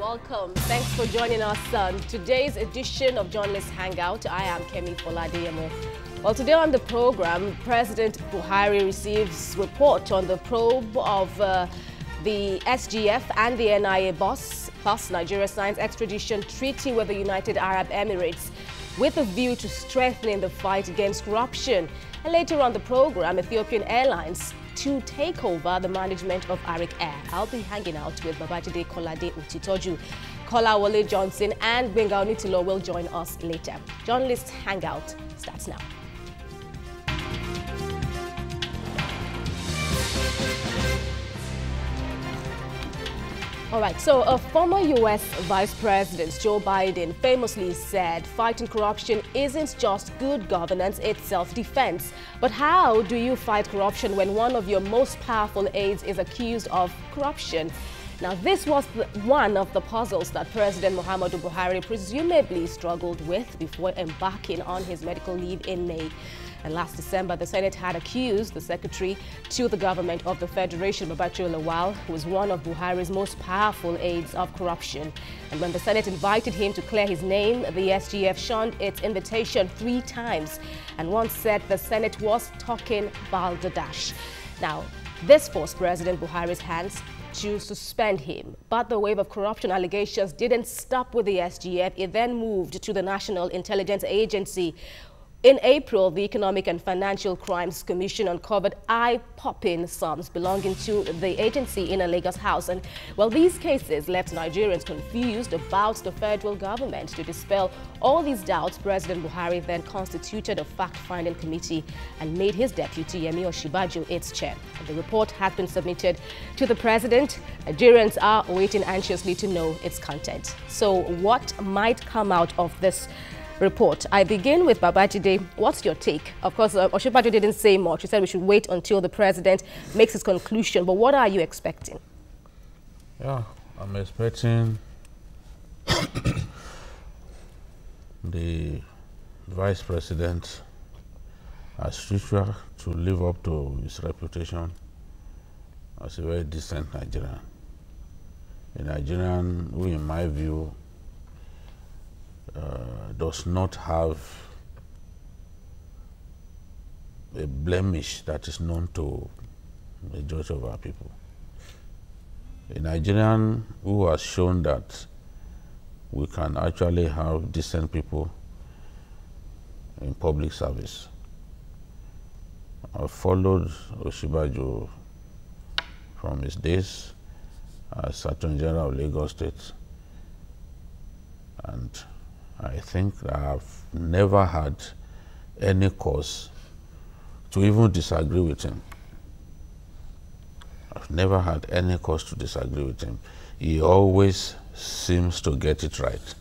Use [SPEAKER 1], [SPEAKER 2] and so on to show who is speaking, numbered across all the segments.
[SPEAKER 1] welcome. Thanks for joining us on today's edition of Journalists Hangout. I am Kemi Foladeyemo. Well, today on the program, President Buhari receives report on the probe of the SGF and the NIA boss, plus Nigeria signs extradition treaty with the United Arab Emirates with a view to strengthening the fight against corruption. And later on the program, Ethiopian Airlines to take over the management of Arik Air. I'll be hanging out with Babajide Kolade Utitoju, Kolawole Johnson and Benga Onitilo will join us later. Journalists Hangout starts now. All right, so a former U.S. Vice President, Joe Biden, famously said fighting corruption isn't just good governance, it's self-defense. But how do you fight corruption when one of your most powerful aides is accused of corruption? Now, this was one of the puzzles that President Muhammadu Buhari presumably struggled with before embarking on his medical leave in May. And last December, the Senate had accused the secretary to the government of the Federation, Babachir Lawal, who was one of Buhari's most powerful aides, of corruption. And when the Senate invited him to clear his name, the SGF shunned its invitation 3 times and once said the Senate was talking balderdash. Now, this forced President Buhari's hands to suspend him. But the wave of corruption allegations didn't stop with the SGF. It then moved to the National Intelligence Agency. In April, the Economic and Financial Crimes Commission uncovered eye-popping sums belonging to the agency in a Lagos house. And, well, these cases left Nigerians confused about the federal government. To dispel all these doubts, President Buhari then constituted a fact-finding committee and made his deputy, Yemi Osinbajo, its chair. And the report has been submitted to the president. Nigerians are waiting anxiously to know its content. So what might come out of this report? I begin with Babajide. What's your take? Of course, Osinbajo didn't say much. He said we should wait until the president makes his conclusion. But what are you expecting?
[SPEAKER 2] Yeah, I'm expecting the vice president, as usual, to live up to his reputation as a very decent Nigerian. A Nigerian who, in my view, does not have a blemish that is known to the majority of our people. A Nigerian who has shown that we can actually have decent people in public service. I've followed Osinbajo from his days as Attorney General of Lagos State, and I think I've never had any cause to even disagree with him. I've never had any cause to disagree with him. He always seems to get it right.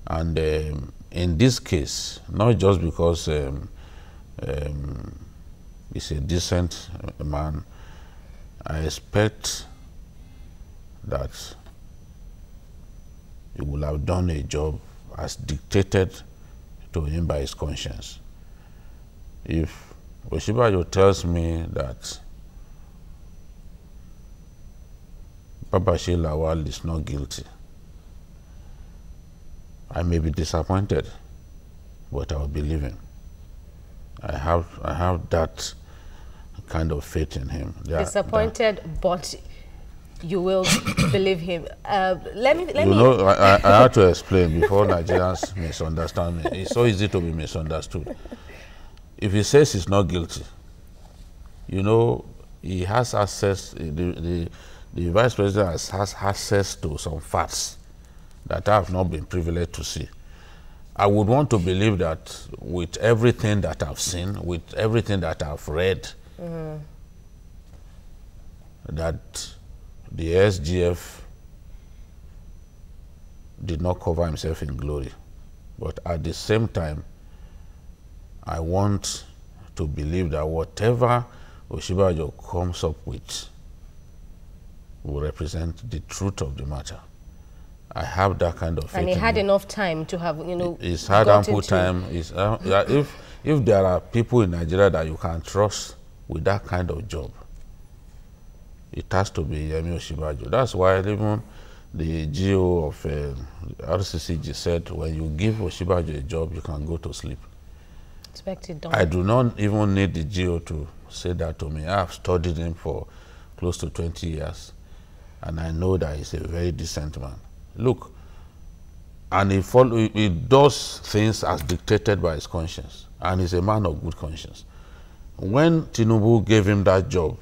[SPEAKER 2] And in this case, not just because he's a decent man, I expect that he will have done a job as dictated to him by his conscience. If Osinbajo tells me that Babachir Lawal is not guilty, I may be disappointed, but I will believe him. I have that kind of faith in him.
[SPEAKER 1] Disappointed, but you will believe him. Let me.
[SPEAKER 2] I have to explain before Nigerians misunderstand me. It's so easy to be misunderstood. If he says he's not guilty, you know, he has access, the vice president has access to some facts that I have not been privileged to see. I would want to believe that with everything that I've seen, with everything that I've read, that the SGF did not cover himself in glory. But at the same time, I want to believe that whatever Osinbajo comes up with will represent the truth of the matter. I have that kind of faith.
[SPEAKER 1] And he had enough time to have, you know,
[SPEAKER 2] he's had ample time. If there are people in Nigeria that you can trust with that kind of job, it has to be Yemi Osinbajo. That's why even the GO of RCCG said, when you give Osinbajo a job, you can go to sleep.
[SPEAKER 1] Expect it done.
[SPEAKER 2] I do not even need the GO to say that to me. I have studied him for close to 20 years, and I know that he's a very decent man. Look, and he does things as dictated by his conscience, and he's a man of good conscience. When Tinubu gave him that job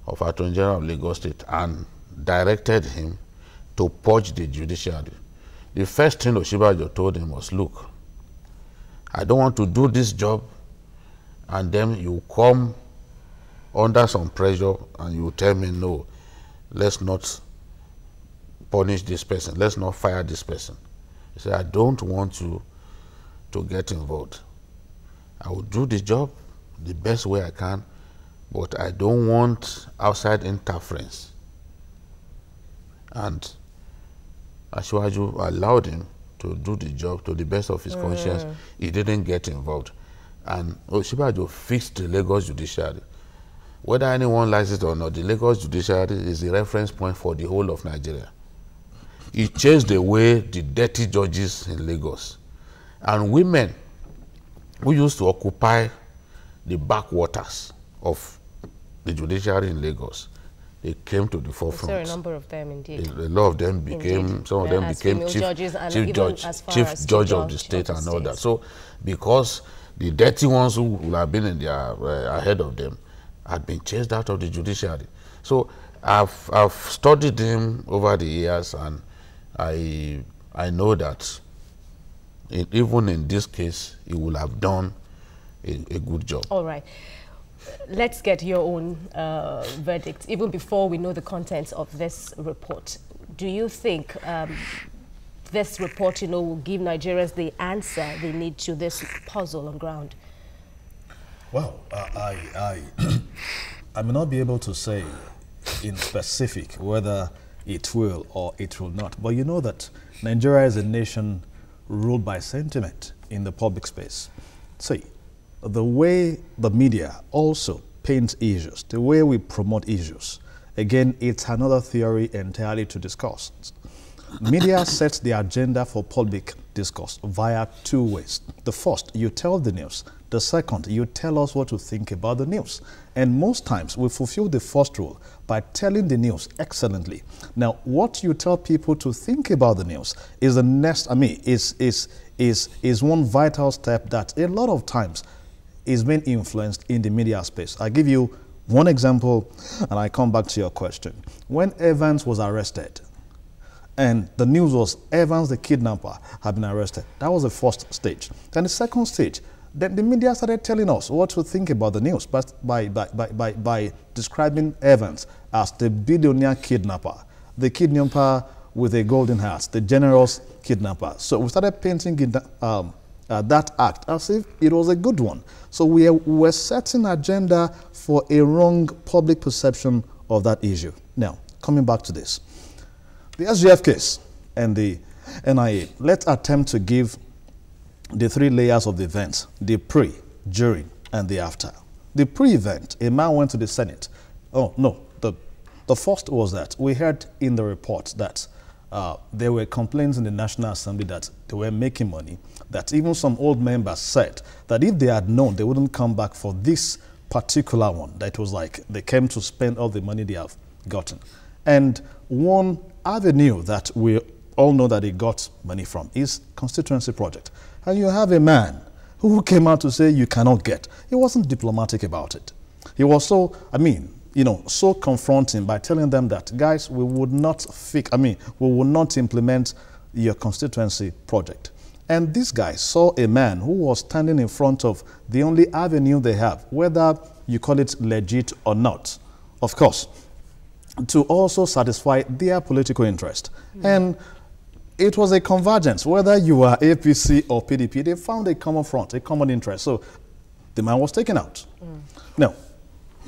[SPEAKER 2] of Attorney General of Lagos State and directed him to purge the judiciary, the first thing Osinbajo told him was, look, I don't want to do this job, and then you come under some pressure and you tell me, no, let's not punish this person, let's not fire this person. He said, I don't want you to get involved. I will do the job the best way I can, but I don't want outside interference. And Asiwaju allowed him to do the job to the best of his conscience. He didn't get involved. And Osinbajo fixed the Lagos judiciary. Whether anyone likes it or not, the Lagos judiciary is the reference point for the whole of Nigeria. He chased away the dirty judges in Lagos. And women who used to occupy the backwaters of the judiciary in Lagos, they came to the forefront.
[SPEAKER 1] There are a number of them, indeed.
[SPEAKER 2] A lot of them became, some of them became chief judge of the state and all that. So, because the dirty ones who would have been in their, ahead of them had been chased out of the judiciary. So, I've studied him over the years, and I know that even in this case, he will have done a good job.
[SPEAKER 1] All right. Let's get your own verdict, even before we know the contents of this report. Do you think this report, will give Nigerians the answer they need to this puzzle on ground?
[SPEAKER 3] Well, I may not be able to say in specific whether it will or it will not, but you know that Nigeria is a nation ruled by sentiment in the public space. See, the way the media also paints issues, the way we promote issues, again, it's another theory entirely to discuss. Media sets the agenda for public discourse via two ways. The first, you tell the news. The second, you tell us what to think about the news. And most times, we fulfill the first rule by telling the news excellently. Now, what you tell people to think about the news is the next, is one vital step that a lot of times is being influenced in the media space. I give you one example, and I come back to your question. When Evans was arrested, and the news was Evans, the kidnapper, had been arrested. That was the first stage. Then the second stage, then the media started telling us what to think about the news, but by describing Evans as the billionaire kidnapper, the kidnapper with a golden heart, the generous kidnapper. So we started painting that act as if it was a good one. So we were setting agenda for a wrong public perception of that issue. Now, coming back to this. The SGF case and the NIA, let's attempt to give the three layers of the events: the pre, during, and the after. The pre-event, a man went to the Senate. Oh, no, the first was that we heard in the report that there were complaints in the National Assembly that they were making money, that even some old members said that if they had known, they wouldn't come back for this particular one. That was like they came to spend all the money they have gotten. And one avenue that we all know that he got money from is constituency project. And you have a man who came out to say you cannot get. He wasn't diplomatic about it. He was so, so confronting by telling them that, guys, we would not we will not implement your constituency project. And this guy saw a man who was standing in front of the only avenue they have, whether you call it legit or not, of course, to also satisfy their political interest. And it was a convergence. Whether you are APC or PDP, they found a common front, a common interest. So the man was taken out. Now,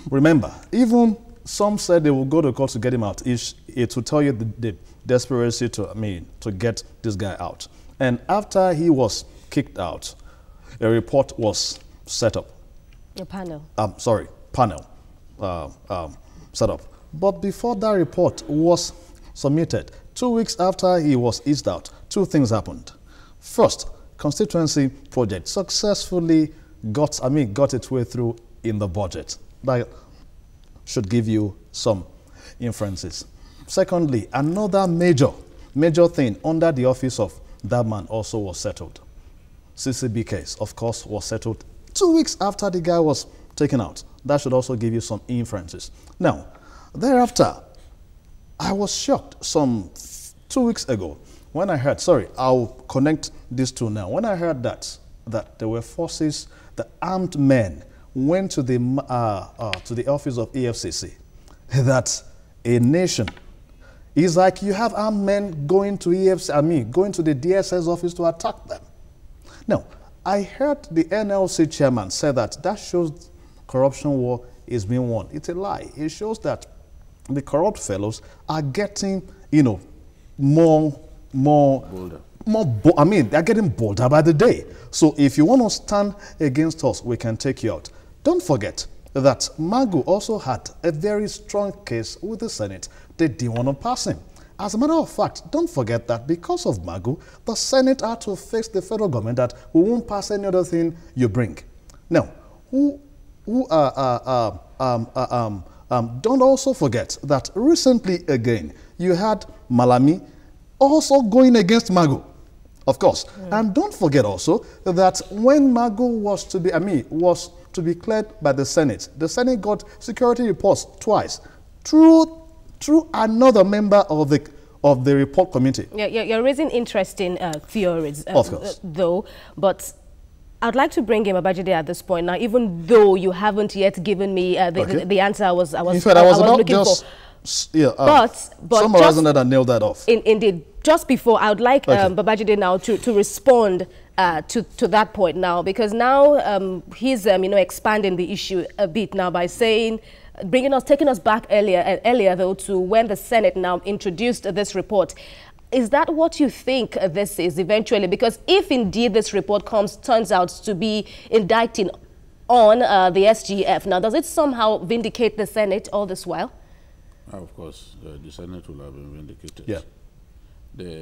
[SPEAKER 3] remember, even some said they will go to court to get him out. It will tell you the desperation to get this guy out. And after he was kicked out, a report was set up.
[SPEAKER 1] A panel.
[SPEAKER 3] Panel set up. But before that report was submitted. 2 weeks after he was eased out, two things happened. First, constituency project successfully got its way through in the budget. That should give you some inferences. Secondly, another major thing under the office of that man also was settled. CCB case, of course, was settled 2 weeks after the guy was taken out. That should also give you some inferences. Now, thereafter, I was shocked some 2 weeks ago when I heard, sorry, I'll connect these two now. When I heard that there were forces, the armed men went to the office of EFCC, that a nation is like you have armed men going to going to the DSS office to attack them. Now, I heard the NLC chairman say that shows corruption war is being won. It's a lie. It shows that the corrupt fellows are getting, more bolder. They're getting bolder by the day. So if you want to stand against us, we can take you out. Don't forget that Magu also had a very strong case with the Senate. They didn't want to pass him. As a matter of fact, don't forget that because of Magu, the Senate had to face the federal government that we won't pass any other thing you bring. Now, don't also forget that recently again, you had Malami also going against Magu, of course. And don't forget also that when Magu was to be cleared by the Senate got security reports twice through another member of the report committee. Yeah,
[SPEAKER 1] you're raising interesting theories,
[SPEAKER 3] of course,
[SPEAKER 1] though, but I'd like to bring in Babajide at this point now, even though you haven't yet given me the answer I was looking for.
[SPEAKER 3] Yeah,
[SPEAKER 1] but
[SPEAKER 3] summarizing that and nail that off.
[SPEAKER 1] Indeed, just before, I would like Babajide now to respond to that point now, because now he's expanding the issue a bit now by saying, taking us back earlier though to when the Senate now introduced this report. Is that what you think this is eventually? Because if indeed this report turns out to be indicting on the SGF, now does it somehow vindicate the Senate all this while?
[SPEAKER 2] Of course, the Senate will have been vindicated.
[SPEAKER 3] Yeah.
[SPEAKER 2] The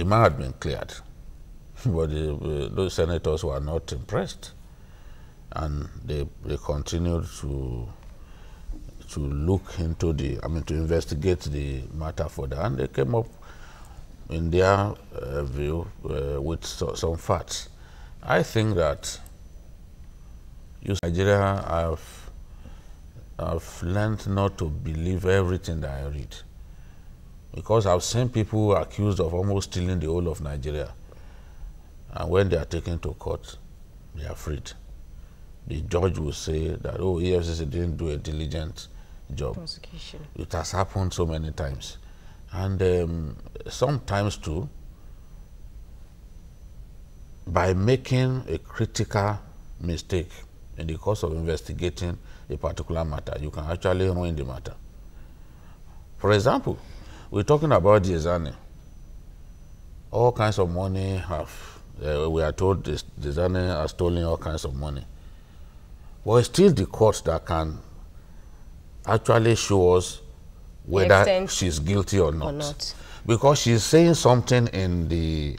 [SPEAKER 2] man had been cleared, but those senators were not impressed, and they continued to look into to investigate the matter further, and they came up in their view with some facts. I think that Nigeria I've learned not to believe everything that I read, because I've seen people accused of almost stealing the whole of Nigeria, and when they are taken to court, they are freed. The judge will say that, oh, EFCC didn't do a diligent job.
[SPEAKER 1] Prosecution.
[SPEAKER 2] It has happened so many times. And sometimes too, by making a critical mistake in the course of investigating a particular matter, you can actually ruin the matter. For example, we're talking about Diezani. All kinds of money we are told Diezani has stolen all kinds of money. Well, it's still the court that can actually show us whether she's guilty or not. Because she's saying something in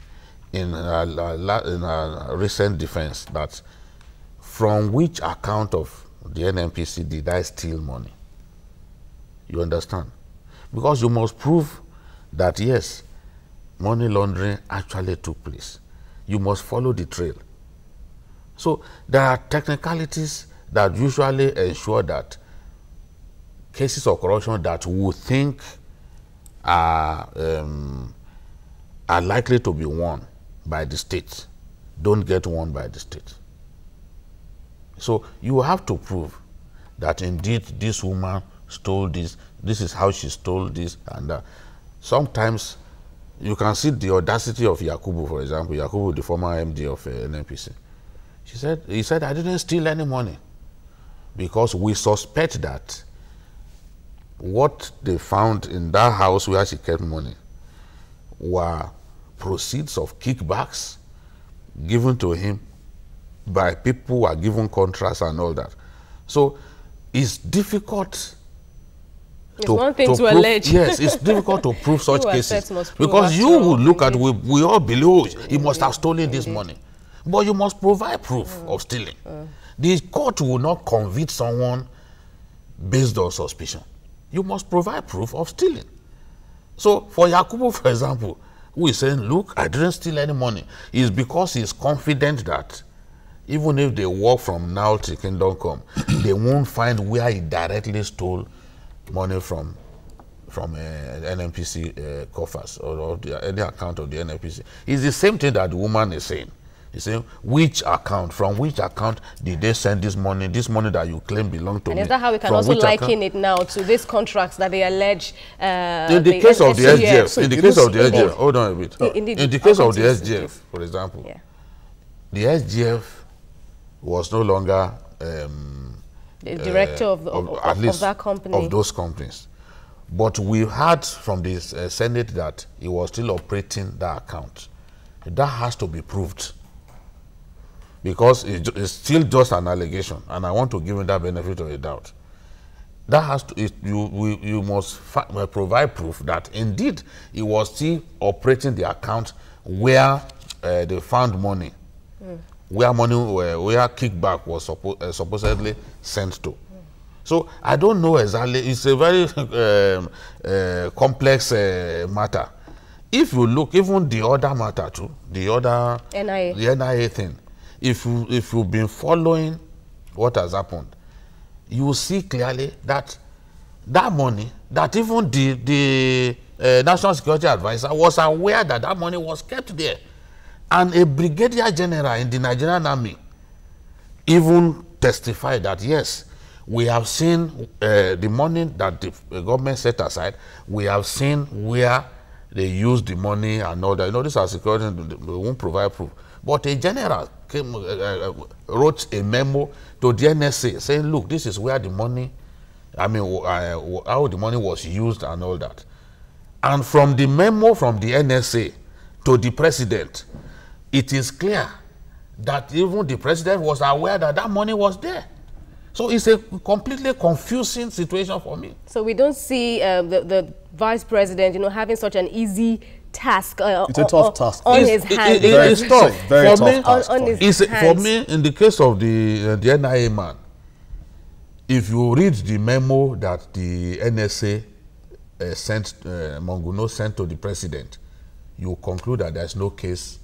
[SPEAKER 2] her recent defense that from which account of the NNPC did I steal money? You understand? Because you must prove that yes, money laundering actually took place. You must follow the trail. So there are technicalities that usually ensure that cases of corruption that we think are likely to be won by the state don't get won by the state. So you have to prove that indeed this woman stole this, this is how she stole this and that. Sometimes you can see the audacity of Yakubu, for example. Yakubu, the former MD of NNPC. He said, I didn't steal any money, because we suspect that what they found in that house where she kept money were proceeds of kickbacks given to him by people who are given contracts and all that. So it's difficult
[SPEAKER 1] It's one thing to allege.
[SPEAKER 2] Yes, it's difficult to prove such cases. Because you
[SPEAKER 1] actual,
[SPEAKER 2] would look at, we all believe, oh, he must have stolen this money. But you must provide proof of stealing. The court will not convict someone based on suspicion. You must provide proof of stealing. So for Yakubu, for example, who is saying, look, I didn't steal any money, is because he's confident that even if they walk from now to kingdom come, they won't find where he directly stole money from NNPC coffers or any account of the NNPC. It's the same thing that the woman is saying. He's saying, which account, from which account did they send this money that you claim belonged to me?
[SPEAKER 1] And is that how we can also liken it now to these contracts that they allege?
[SPEAKER 2] In the case of the SGF, in the case of the SGF, hold on a bit. In the case of the SGF, for example, the SGF was no longer
[SPEAKER 1] the director of that company.
[SPEAKER 2] Of those companies. But we heard from the Senate that he was still operating that account. That has to be proved, because it's still just an allegation, and I want to give him that benefit of the doubt. That has to, you must provide proof that indeed he was still operating the account where they found money, where kickback was supposedly sent to. So I don't know exactly. It's a very complex matter. If you look, even the other matter too, the other
[SPEAKER 1] NIA.
[SPEAKER 2] The NIA thing, if you've been following what has happened, you will see clearly that that money, that even the National Security Advisor was aware that that money was kept there. And a brigadier general in the Nigerian Army even testified that, yes, we have seen the money that the government set aside, we have seen where they used the money and all that. You know, these are security, they won't provide proof. But a general came, wrote a memo to the NSA saying, look, this is where the money, how the money was used and all that. And from the memo from the NSA to the president, it is clear that even the president was aware that that money was there. So it's a completely confusing situation for me.
[SPEAKER 1] So we don't see the vice president, having such an easy task.
[SPEAKER 3] It's a tough task
[SPEAKER 1] on his hands.
[SPEAKER 2] It's tough.
[SPEAKER 3] Very tough task
[SPEAKER 1] on his hands.
[SPEAKER 2] For me, in the case of the NIA man, if you read the memo that the NSA Monguno sent to the president, you conclude that there's no case,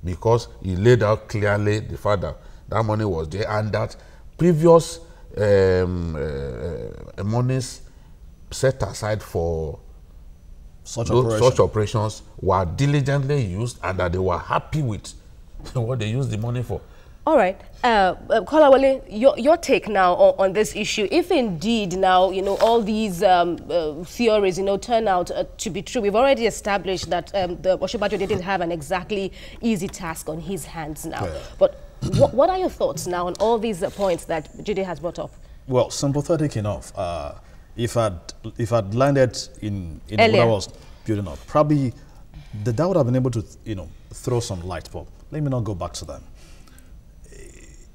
[SPEAKER 2] because he laid out clearly the fact that that money was there and that previous monies set aside for such operations were diligently used and that they were happy with what they used the money for.
[SPEAKER 1] All right. Kolawole, your take now on this issue. If indeed now, all these theories, turn out to be true, we've already established that the Osinbajo didn't have an exactly easy task on his hands now. Yeah. But what are your thoughts now on all these points that Jide has brought up?
[SPEAKER 3] Well, sympathetic enough. If I'd landed in what I was building up, probably that would have been able to, throw some light. But let me not go back to them.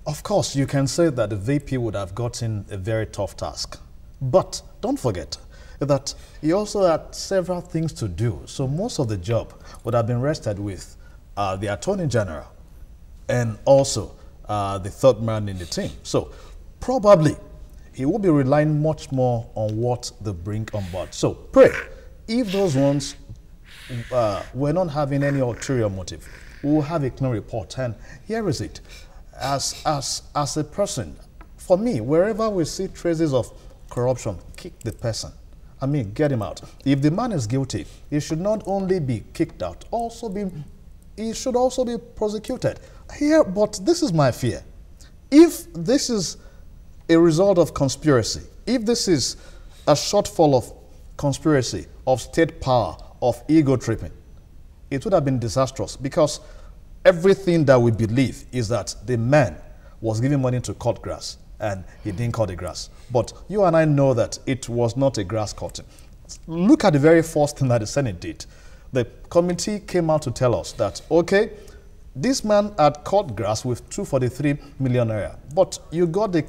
[SPEAKER 3] Of course, you can say that the VP would have gotten a very tough task. But don't forget that he also had several things to do. So most of the job would have been rested with the Attorney General and also the third man in the team. So probably he will be relying much more on what they bring on board. So pray, if those ones were not having any ulterior motive, we will have a clean report. And here is it. As a person, for me, wherever we see traces of corruption, kick the person. Get him out. If the man is guilty, he should not only be kicked out, he should also be prosecuted. Here, but this is my fear. If this is a result of conspiracy, if this is a shortfall of conspiracy, of state power, of ego tripping, it would have been disastrous, because everything that we believe is that the man was giving money to cut grass and he didn't cut the grass. But you and I know that it was not a grass cutting. Look at the very first thing that the Senate did. The committee came out to tell us that, okay, this man had cut grass with 243 million naira. But you got the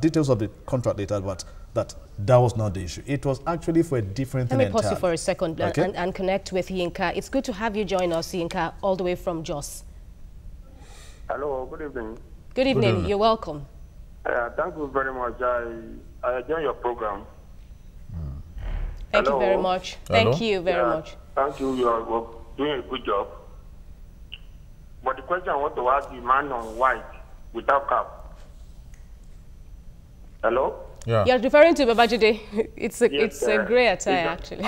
[SPEAKER 3] details of the contract later, but that that was not the issue. It was actually for a different thing
[SPEAKER 1] Let me pause you
[SPEAKER 3] entirely.
[SPEAKER 1] for a second
[SPEAKER 3] Okay.
[SPEAKER 1] and connect with Yinka. It's good to have you join us, Yinka, all the way from Jos.
[SPEAKER 4] Hello, good evening.
[SPEAKER 1] Good evening.
[SPEAKER 2] evening.
[SPEAKER 1] You're welcome.
[SPEAKER 4] Thank you very much. I enjoy your program.
[SPEAKER 1] Thank you very
[SPEAKER 4] Hello.
[SPEAKER 1] much.
[SPEAKER 2] Hello.
[SPEAKER 1] Thank you very
[SPEAKER 4] Yeah,
[SPEAKER 1] much.
[SPEAKER 4] Thank you. You are doing a good job. But the question I want to ask the man on white without cap. Hello?
[SPEAKER 2] Yeah.
[SPEAKER 1] You're referring to Babajide. It's a,
[SPEAKER 4] Yes,
[SPEAKER 1] it's a grey attire,
[SPEAKER 4] it's
[SPEAKER 1] actually.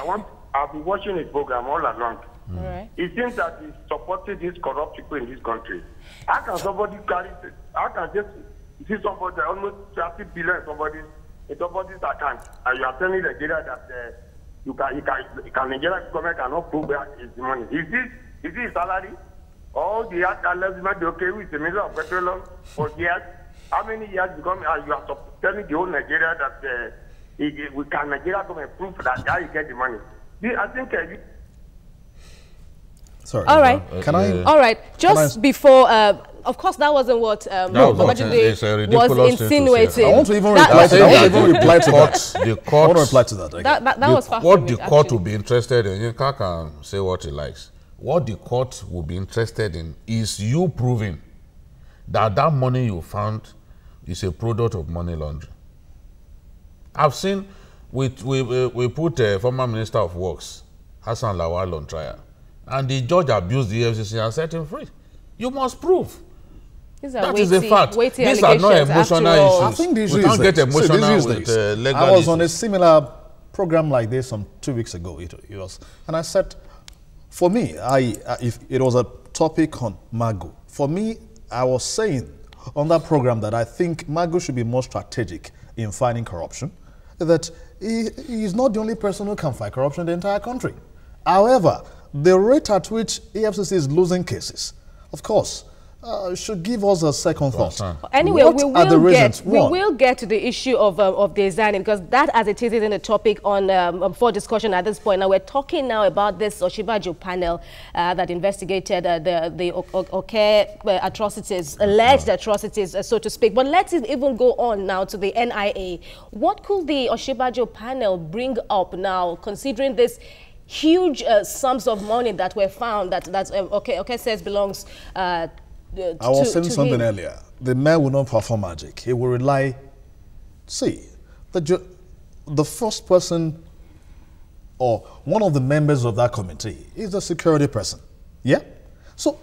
[SPEAKER 4] I've been watching his program all along.
[SPEAKER 1] All right.
[SPEAKER 4] It seems that he's supporting these corrupt people in this country. How can somebody carry, how can just see somebody, almost 30 billion in somebody's account, and you are telling Nigeria that Nigerian government cannot prove where is the money? Is this his salary? All the other might be okay with the Minister of Petroleum for years. How many years become, you are telling the whole Nigeria that Nigeria government prove that how you get the money? I think
[SPEAKER 3] Sorry.
[SPEAKER 1] All right.
[SPEAKER 3] Can I?
[SPEAKER 1] All right. Just before, of course, that wasn't what
[SPEAKER 2] it's a ridiculous
[SPEAKER 1] was
[SPEAKER 2] thing to say.
[SPEAKER 1] insinuating.
[SPEAKER 3] I want to even
[SPEAKER 1] That-
[SPEAKER 3] reply to that. I want to even
[SPEAKER 2] The
[SPEAKER 3] reply to
[SPEAKER 2] court-
[SPEAKER 3] that.
[SPEAKER 2] the
[SPEAKER 3] I
[SPEAKER 2] court-
[SPEAKER 3] want to reply to that. Okay.
[SPEAKER 1] That was far
[SPEAKER 2] What
[SPEAKER 1] from
[SPEAKER 2] the
[SPEAKER 1] it,
[SPEAKER 2] court
[SPEAKER 1] actually.
[SPEAKER 2] will be interested in, you can say what he likes. What the court will be interested in is you proving that that money you found is a product of money laundering. I've seen, we put a former Minister of Works, Hassan Lawal, on trial, and the judge abused the EFCC and set him free. You must prove.
[SPEAKER 1] These are
[SPEAKER 2] That is a fact.
[SPEAKER 1] weighty
[SPEAKER 2] These are not
[SPEAKER 1] allegations, after
[SPEAKER 2] emotional
[SPEAKER 1] all.
[SPEAKER 2] issues.
[SPEAKER 3] I think the issue
[SPEAKER 2] We
[SPEAKER 3] is
[SPEAKER 2] can't get
[SPEAKER 3] this.
[SPEAKER 2] emotional
[SPEAKER 3] See, the issue is
[SPEAKER 2] with
[SPEAKER 3] this.
[SPEAKER 2] legal
[SPEAKER 3] I was on a
[SPEAKER 2] issues.
[SPEAKER 3] similar program like this some 2 weeks ago. It was, and I said, for me, if it was a topic on Magu, for me, I was saying on that program that I think Magu should be more strategic in fighting corruption, that he is not the only person who can fight corruption in the entire country. However, the rate at which EFCC is losing cases, of course, should give us a second thought.
[SPEAKER 1] Anyway,
[SPEAKER 3] What
[SPEAKER 1] we
[SPEAKER 3] are the reasons?
[SPEAKER 1] we
[SPEAKER 3] One,
[SPEAKER 1] will get to the issue of designing, because that, as it is, in the topic on for discussion at this point. Now we're talking now about this Osinbajo panel that investigated the Oke atrocities, alleged atrocities, so to speak. But let's even go on now to the NIA. What could the Osinbajo panel bring up now, considering this huge sums of money that were found that Oke says belongs
[SPEAKER 3] I was saying something
[SPEAKER 1] him.
[SPEAKER 3] earlier. The man will not perform magic. He will rely. See, the first person or one of the members of that committee is the security person. Yeah? So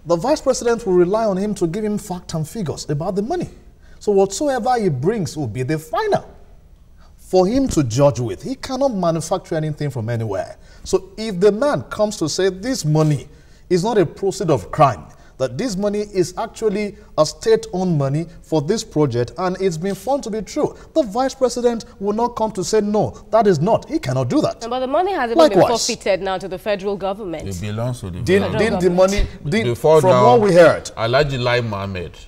[SPEAKER 3] the vice president will rely on him to give him facts and figures about the money. So whatsoever he brings will be the final for him to judge with. He cannot manufacture anything from anywhere. So if the man comes to say this money is not a proceed of crime, that this money is actually a state-owned money for this project and it's been found to be true, the vice president will not come to say, no, that is not. He cannot do that.
[SPEAKER 1] But the money has even been
[SPEAKER 3] Likewise.
[SPEAKER 1] forfeited now to the federal government.
[SPEAKER 2] It belongs to the
[SPEAKER 3] Didn't the money,
[SPEAKER 2] Before
[SPEAKER 3] from
[SPEAKER 2] now,
[SPEAKER 3] what we heard,
[SPEAKER 2] Alhaji Lai Mohammed,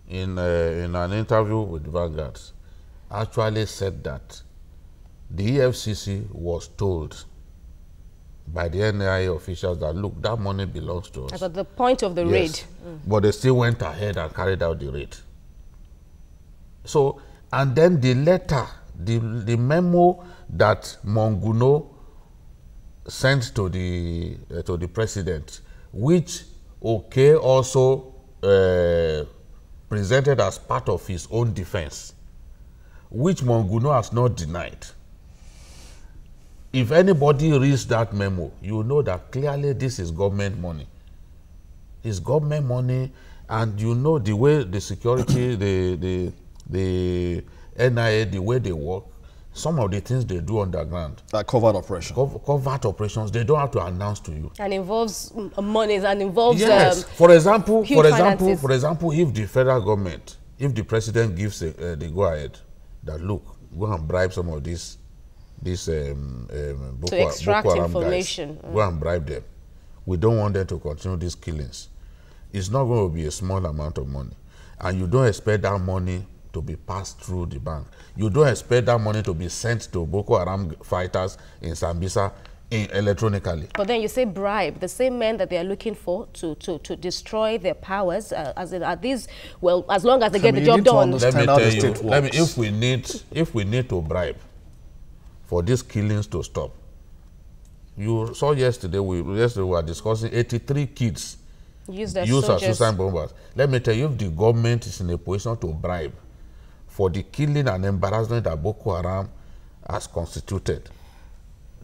[SPEAKER 2] in an interview with Vanguard, actually said that the EFCC was told by the NIA officials that, look, that money belongs to us.
[SPEAKER 1] At the point of the raid.
[SPEAKER 2] But they still went ahead and carried out the raid. So, and then the letter, the memo that Monguno sent to the president, which Oke also presented as part of his own defense, which Monguno has not denied. If anybody reads that memo, you know that clearly this is government money. It's government money, and you know the way the security, the NIA, the way they work, some of the things they do underground.
[SPEAKER 3] that covert operation.
[SPEAKER 2] Covert operations, they don't have to announce to you.
[SPEAKER 1] And involves monies and involves
[SPEAKER 2] Yes. For example,
[SPEAKER 1] huge finances.
[SPEAKER 2] if the federal government, if the president gives the go-ahead, that look, go and bribe some of these
[SPEAKER 1] to extract
[SPEAKER 2] Boko Haram
[SPEAKER 1] information.
[SPEAKER 2] guys, go and bribe them. We don't want them to continue these killings. It's not going to be a small amount of money. And you don't expect that money to be passed through the bank. You don't expect that money to be sent to Boko Haram fighters in Sambisa electronically.
[SPEAKER 1] But then you say bribe, the same men that they are looking for to destroy their powers, as in, are these, well, as long as they get the job done.
[SPEAKER 2] Let me tell you, if we need to bribe for these killings to stop. You saw yesterday, we were discussing 83 kids used as suicide bombers. Let me tell you, if the government is in a position to bribe for the killing and embarrassment that Boko Haram has constituted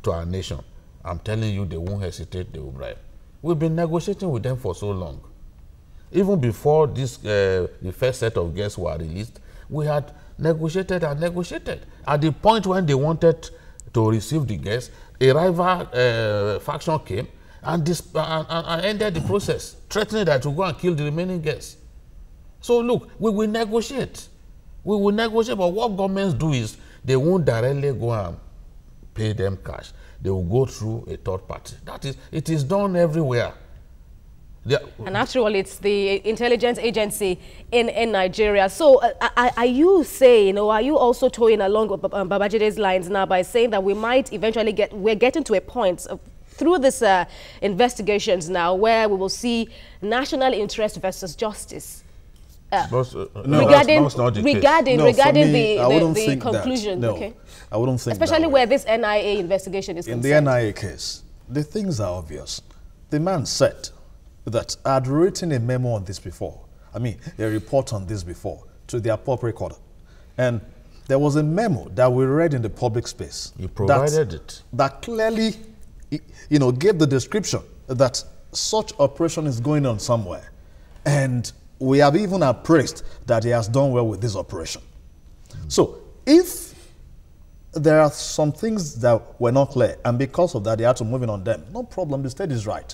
[SPEAKER 2] to our nation, I'm telling you, they won't hesitate, they will bribe. We've been negotiating with them for so long. Even before this, the first set of guests were released, we had negotiated and negotiated. At the point when they wanted to receive the guests, a rival faction came and ended the process, threatening that to go and kill the remaining guests. So look, we will negotiate. We will negotiate, but what governments do is they won't directly go and pay them cash. They will go through a third party. That is, it is done everywhere.
[SPEAKER 1] And after all, it's the intelligence agency in Nigeria. So are you saying, or are you also toying along with Babajide's lines now by saying that we might eventually we're getting to a point through this investigations now where we will see national interest versus justice? Regarding the conclusion. Okay.
[SPEAKER 3] I wouldn't think
[SPEAKER 1] especially where this NIA investigation is concerned.
[SPEAKER 3] In the NIA case, the things are obvious. The man said that I had written a memo on this before. I mean, a report on this before to the appropriate quarter. And there was a memo that we read in the public space.
[SPEAKER 2] You provided it.
[SPEAKER 3] That clearly, you know, gave the description that such operation is going on somewhere. And we have even appraised that he has done well with this operation. So if there are some things that were not clear, and because of that they had to move in on them, no problem, the state is right.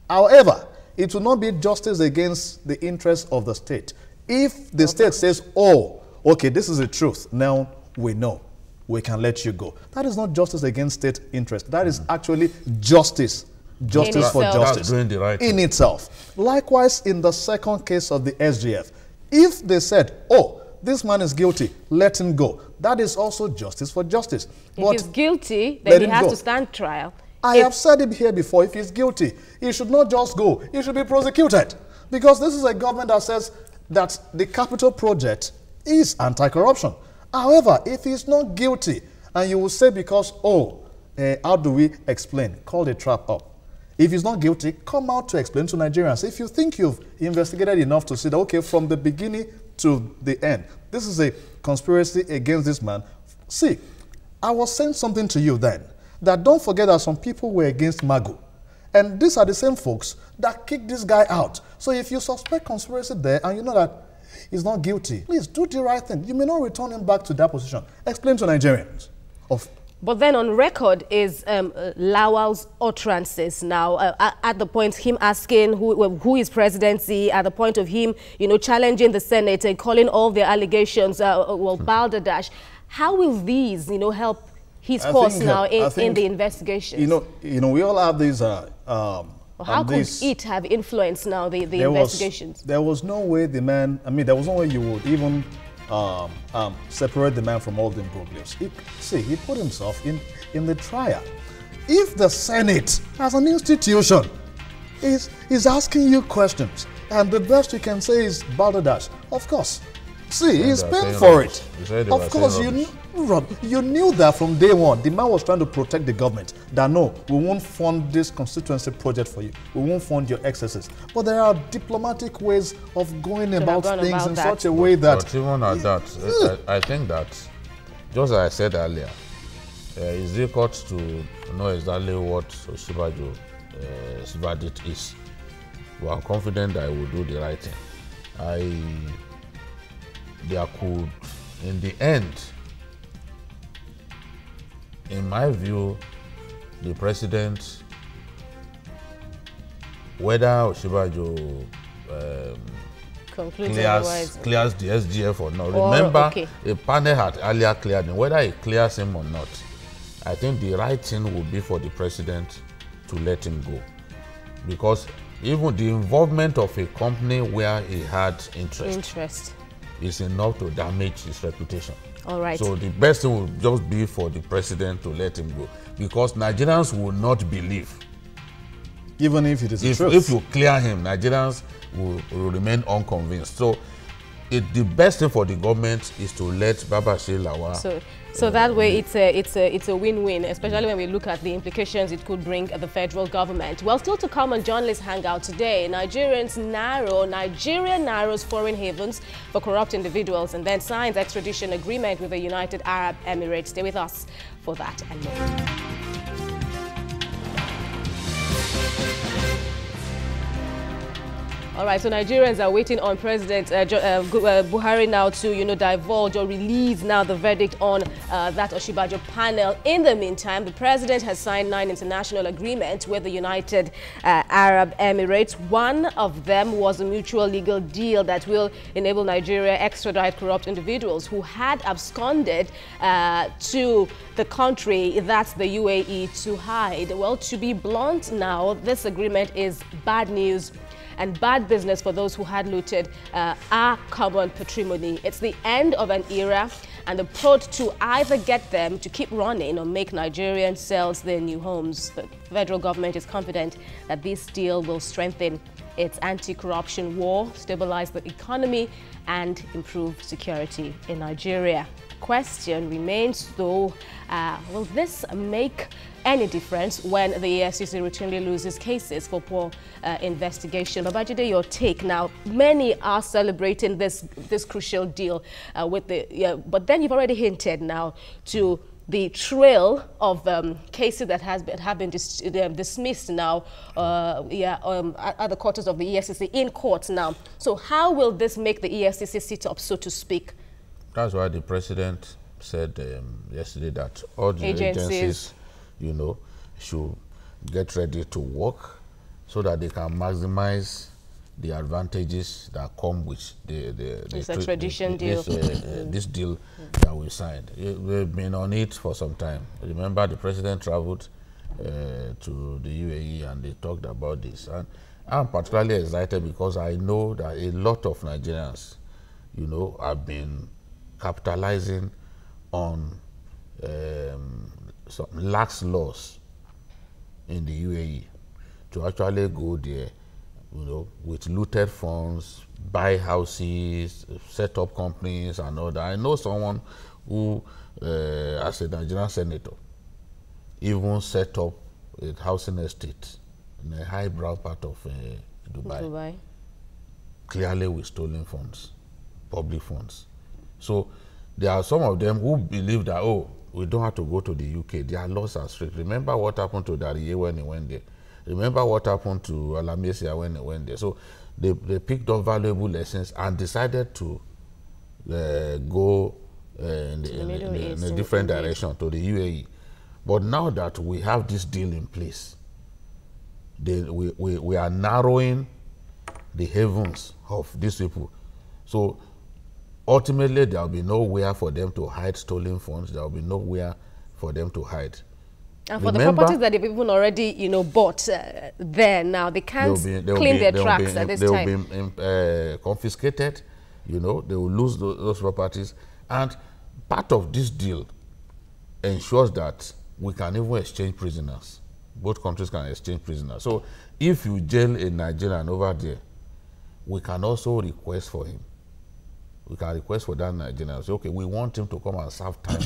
[SPEAKER 3] However, it will not be justice against the interests of the state. If the state says, oh, okay, this is the truth, now we know, we can let you go. That is not justice against state interest. That is actually justice. Justice for justice
[SPEAKER 2] doing the right
[SPEAKER 3] in itself. Likewise, in the second case of the SGF, if they said, oh, this man is guilty, let him go, that is also justice for justice.
[SPEAKER 1] If he's guilty, then he has to stand trial.
[SPEAKER 3] I have said it here before, if he's guilty, he should not just go, he should be prosecuted. Because this is a government that says that the capital project is anti-corruption. However, if he's not guilty, and you will say because, oh, how do we explain? Call the trap up. If he's not guilty, come out to explain to Nigerians. If you think you've investigated enough to see that, okay, from the beginning to the end, this is a conspiracy against this man. See, I was saying something to you then, that don't forget that some people were against Magu. And these are the same folks that kicked this guy out. So if you suspect conspiracy there and you know that he's not guilty, please do the right thing. You may not return him back to that position. Explain to Nigerians.
[SPEAKER 1] But then on record is Lawal's utterances now at the point him asking who is presidency, at the point of him, you know, challenging the Senate and calling all their allegations, balderdash. How will these, you know, help his cause now in the investigations?
[SPEAKER 3] You know, we all have these.
[SPEAKER 1] How could it have influenced now the investigations?
[SPEAKER 3] There was no way the man. I mean, there was no way you would even separate the man from all the imbroglios. He put himself in the trial. If the Senate, as an institution, is asking you questions, and the best you can say is balderdash, of course. See, he's paying for it. Of course, you knew that from day one. The man was trying to protect the government. That no, we won't fund this constituency project for you. We won't fund your excesses. But there are diplomatic ways of going about things in such a way that...
[SPEAKER 2] But even at that, I think that, just as I said earlier, it's difficult to know exactly what Osinbajo's verdict is. But I'm confident that I will do the right thing. There could, in the end, in my view, the president, whether Osinbajo clears the SGF or not. Remember, a panel had earlier cleared him. Whether he clears him or not, I think the right thing would be for the president to let him go. Because even the involvement of a company where he had interest is enough to damage his reputation.
[SPEAKER 1] All right.
[SPEAKER 2] So the best thing would just be for the president to let him go, because Nigerians will not believe.
[SPEAKER 3] Even if it is the truth.
[SPEAKER 2] If you clear him, Nigerians will remain unconvinced. So the best thing for the government is to let Babashir Lawal.
[SPEAKER 1] So that way it's a win-win, especially when we look at the implications it could bring at the federal government. Well, still to come on Journalist Hangout today, Nigeria narrows foreign havens for corrupt individuals and then signs extradition agreement with the United Arab Emirates. Stay with us for that and more. All right, so Nigerians are waiting on President Buhari now to, divulge or release now the verdict on that Osinbajo panel. In the meantime, the president has signed 9 international agreements with the United Arab Emirates. One of them was a mutual legal deal that will enable Nigeria extradite corrupt individuals who had absconded to the country, that's the UAE, to hide. Well, to be blunt now, this agreement is bad news and bad business for those who had looted our common patrimony. It's the end of an era and the prod to either get them to keep running or make Nigerians sell their new homes. The federal government is confident that this deal will strengthen its anti-corruption war, stabilize the economy, and improve security in Nigeria. Question remains though, will this make any difference when the EFCC routinely loses cases for poor investigation? Babajide, your take now. Many are celebrating this crucial deal but then you've already hinted now to the trail of cases that have been dismissed now at the quarters of the EFCC in court now. So how will this make the EFCC sit up, so to speak?
[SPEAKER 2] That's why the president said yesterday that all the agencies should get ready to work so that they can maximize the advantages that come with this extradition deal. This deal that we signed. We've been on it for some time. Remember, the president traveled to the UAE and they talked about this. And I'm particularly excited because I know that a lot of Nigerians, have been capitalizing on some lax laws in the UAE to actually go there, with looted funds, buy houses, set up companies and all that. I know someone who, as a Nigerian senator, even set up a housing estate in a highbrow part of Dubai, clearly with stolen funds, public funds. So there are some of them who believe that, we don't have to go to the UK. Their laws are strict. Remember what happened to Dariye when he went there. Remember what happened to Alamesia when he went there. So they picked up valuable lessons and decided to go in a different direction to the UAE. But now that we have this deal in place, we are narrowing the havens of these people. So ultimately, there will be nowhere for them to hide stolen funds. There will be nowhere for them to hide. And
[SPEAKER 1] for the properties that they've even already, bought there now, they can't clean their tracks at this time.
[SPEAKER 2] They will be confiscated. They will lose those properties. And part of this deal ensures that we can even exchange prisoners. Both countries can exchange prisoners. So if you jail a Nigerian over there, we can also request for him. We can request for that Nigerian. Say, okay, we want him to come and serve time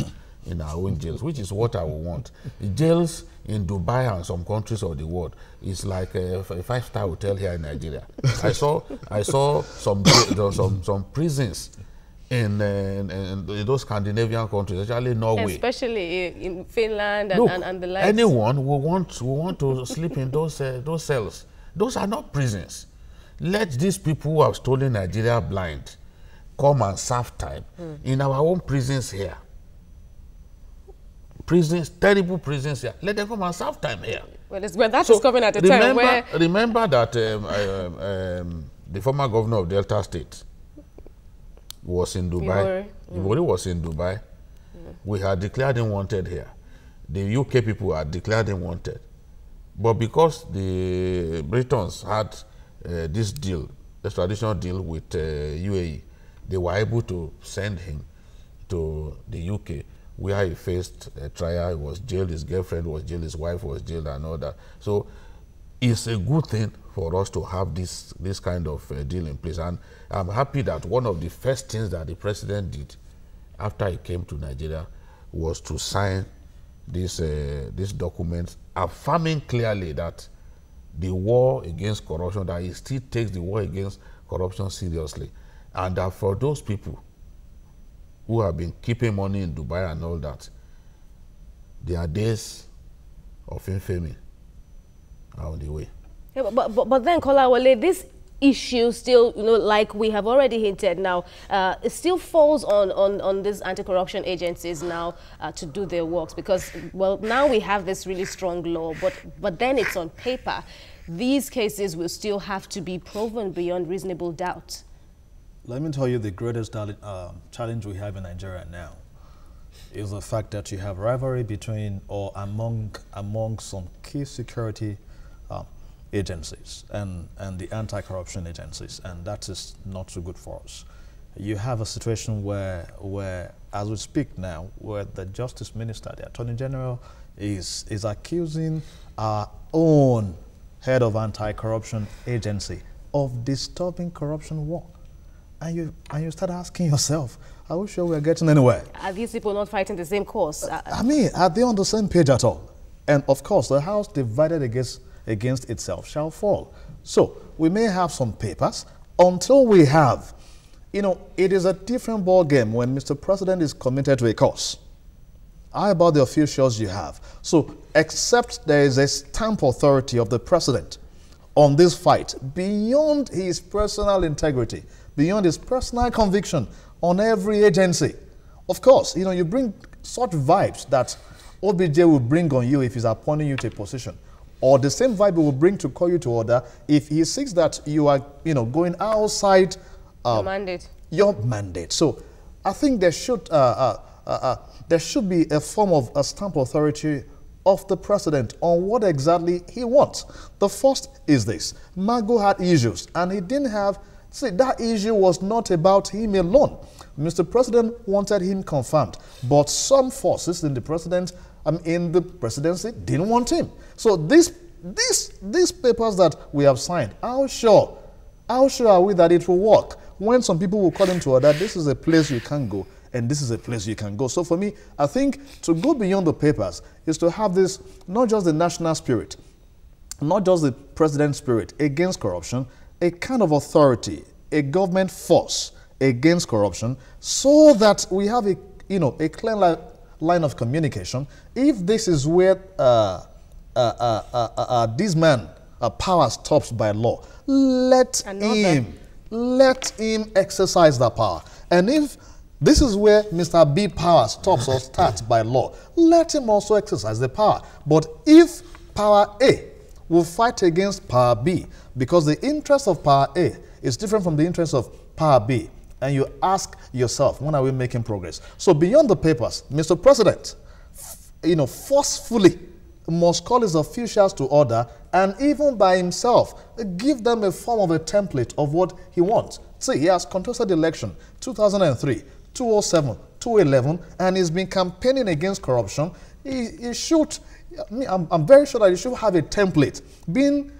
[SPEAKER 2] in our own jails, which is what I would want. The jails in Dubai and some countries of the world is like a 5-star hotel here in Nigeria. I saw some prisons in those Scandinavian countries, especially Norway,
[SPEAKER 1] especially in Finland and the likes.
[SPEAKER 2] Anyone who want to sleep in those cells, those are not prisons. Let these people who have stolen Nigeria blind come and serve time in our own prisons here. Prisons, terrible prisons here. Let them come and serve time here.
[SPEAKER 1] Well, that is coming at a time where...
[SPEAKER 2] Remember that the former governor of Delta State was in Dubai. Buhari was in Dubai. We had declared him wanted here. The UK people had declared him wanted. But because the Britons had this deal, this traditional deal with UAE, they were able to send him to the UK, where he faced a trial. He was jailed, his girlfriend was jailed, his wife was jailed, and all that. So it's a good thing for us to have this kind of deal in place. And I'm happy that one of the first things that the president did after he came to Nigeria was to sign this document, affirming clearly that the war against corruption, that he still takes the war against corruption seriously. And that for those people who have been keeping money in Dubai and all that, their days of infamy are on the way.
[SPEAKER 1] Yeah, but then, Kolawole, this issue still, like we have already hinted now, it still falls on these anti-corruption agencies now to do their works, because, well, now we have this really strong law, but then it's on paper. These cases will still have to be proven beyond reasonable doubt.
[SPEAKER 3] Let me tell you, the greatest challenge we have in Nigeria now is the fact that you have rivalry between or among some key security agencies and the anti-corruption agencies, and that is not so good for us. You have a situation where as we speak now, where the Justice Minister, the Attorney General, is accusing our own head of anti-corruption agency of disturbing corruption work. And you start asking yourself, are we sure we're getting anywhere?
[SPEAKER 1] Are these people not fighting the same cause?
[SPEAKER 3] I mean, are they on the same page at all? And of course, the house divided against itself shall fall. So we may have some papers until we have, it is a different ball game when Mr. President is committed to a cause. How about the officials you have? So except there is a stamp authority of the president on this fight, beyond his personal integrity, beyond his personal conviction on every agency. Of course, you bring such vibes that OBJ will bring on you if he's appointing you to a position, or the same vibe he will bring to call you to order if he sees that you are, going outside your mandate. So I think there should be a form of a stamp authority of the president on what exactly he wants. The first is this: Magu had issues, and he didn't have. See, that issue was not about him alone. Mr. President wanted him confirmed, but some forces in the presidency didn't want him. So these papers that we have signed, how sure are we that it will work? When some people will call him to order, this is a place you can go, and this is a place you can go. So for me, I think to go beyond the papers is to have this, not just the national spirit, not just the president's spirit against corruption, a kind of authority, a government force against corruption, so that we have a clear line of communication. If this is where this man power stops by law, let him exercise that power. And if this is where Mr. B power stops or starts by law, let him also exercise the power. But if power A will fight against power B, because the interest of power A is different from the interest of power B, and you ask yourself, when are we making progress? So beyond the papers, Mr. President, forcefully must call his officials to order, and even by himself, give them a form of a template of what he wants. See, he has contested the election 2003, 2007, 2011, and he's been campaigning against corruption. He should, I'm very sure that he should have a template. Being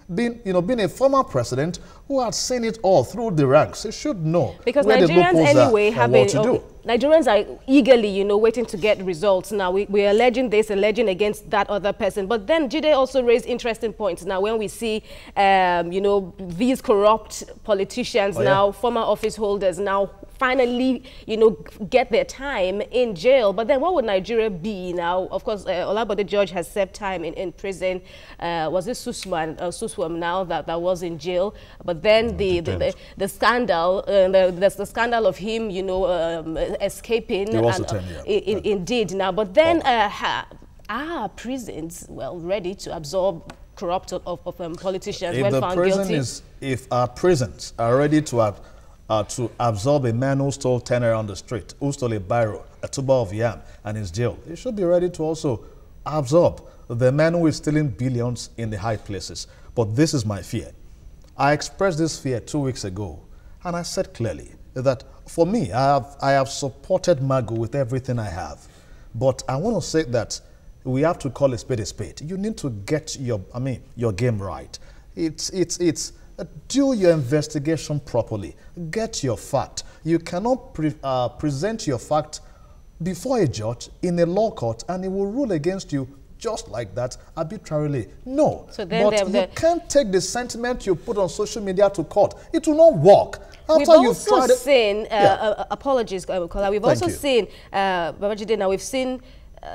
[SPEAKER 3] a former president who had seen it all through the ranks, he should know
[SPEAKER 1] because
[SPEAKER 3] where
[SPEAKER 1] Nigerians
[SPEAKER 3] the loopholes
[SPEAKER 1] anyway
[SPEAKER 3] are and what to do.
[SPEAKER 1] Nigerians are eagerly, waiting to get results. Now, we're alleging this, alleging against that other person. But then Jide also raised interesting points. Now, when we see, these corrupt politicians former office holders now finally, get their time in jail. But then what would Nigeria be now? Of course, Olabode George has served time in prison. Was it Suswam now that was in jail? But then the scandal, the scandal of him, escaping. Indeed now. But then are prisons, ready to absorb corrupt politicians when found guilty?
[SPEAKER 3] If our prisons are ready to absorb a man who stole 10 on the street, who stole a biro, a tuber of yam, and is jailed, they should be ready to also absorb the man who is stealing billions in the high places. But this is my fear. I expressed this fear 2 weeks ago, and I said clearly that for me, I have supported Magu with everything I have. But I want to say that we have to call a spade a spade. You need to get your game right. Do your investigation properly. Get your fact. You cannot present your fact before a judge in a law court and he will rule against you just like that, arbitrarily. No. So then but you can't take the sentiment you put on social media to court. It will not work.
[SPEAKER 1] We've also seen, apologies, Kola, we've also seen, Babajide, now we've seen